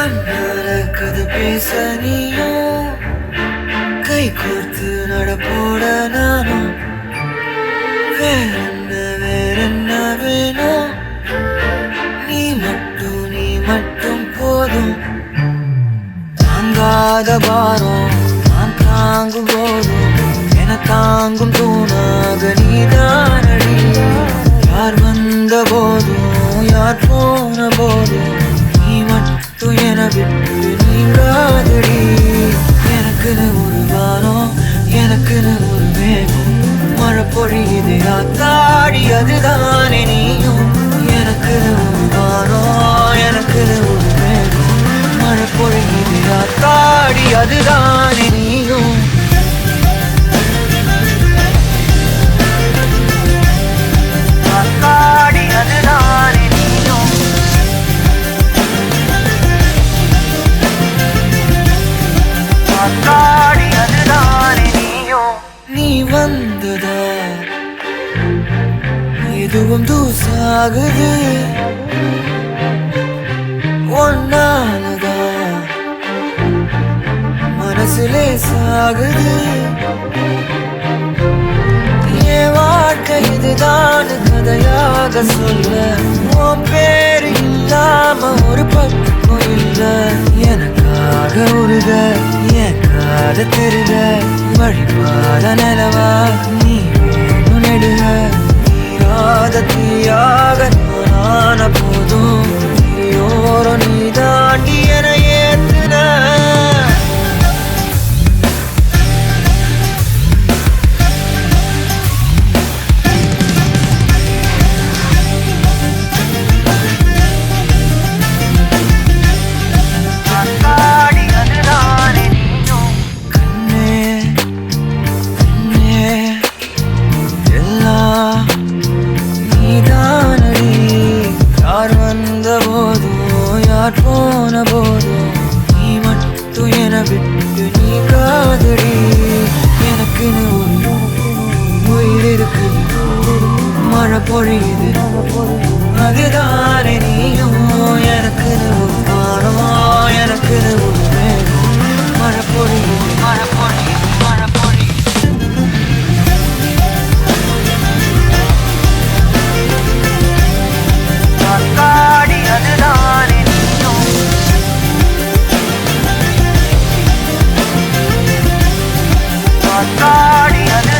கண்ணால கதை பேச நீயும் கை கோர்த்து நடப்போட நானும் வேறென்ன வேணும் நீ மட்டும் போதும் தாங்காத பாரம் நான் தாங்கும் போதும் என தாங்கும் தூணாக நீதானடி யார் வந்த போதும் யார் போன போதும் நீ மட்டும் என விட்டு நீங்காதடி எனக்குன்னு ஒரு வானம் எனக்குன்னு ஒரு மேகம் மழை பொழியுது ஆத்தாடி அதுதானே நீயும் எனக்குன்னு ஒரு வானம் எனக்குன்னு ஒரு மேகம் மழை பொழியுது ஆத்தாடி அதுதானே நீயும் ஆத்தாடி அதுதானே நீயும் ஆத்தாடி அதுதானே நீயும் நீ வந்ததா எதுவும் தூசாகுது ஒன்னாலதா மனசுலே சாகுது என் வாழ்க்கை இதுதான் கதையாக சொல்ல உன் பேரு இல்லாம ஒரு பக்கம் இல்ல எனக்காக உருக என் காத திருக வழிபாத நிலவா நீ வேணும் நெடுக நீராத தீயாக நானான போதும் நீயோரம் நீ தாண்டி என ஏத்துன போன போதும் நீ மட்டும் என விட்டு நீ காதடி எனக்குன்னு ஒரு உயிர் இருக்கு மழை பொழியுது அதுதானே நீயும் எனக்குன்னு ஒரு வானம் எனக்குன்னு ஒரு மேகம் மழை பொழியுது மழை பொழியுது மழை பொழியுது ஆத்தாடி அதுதானே ஆத்தாடி அது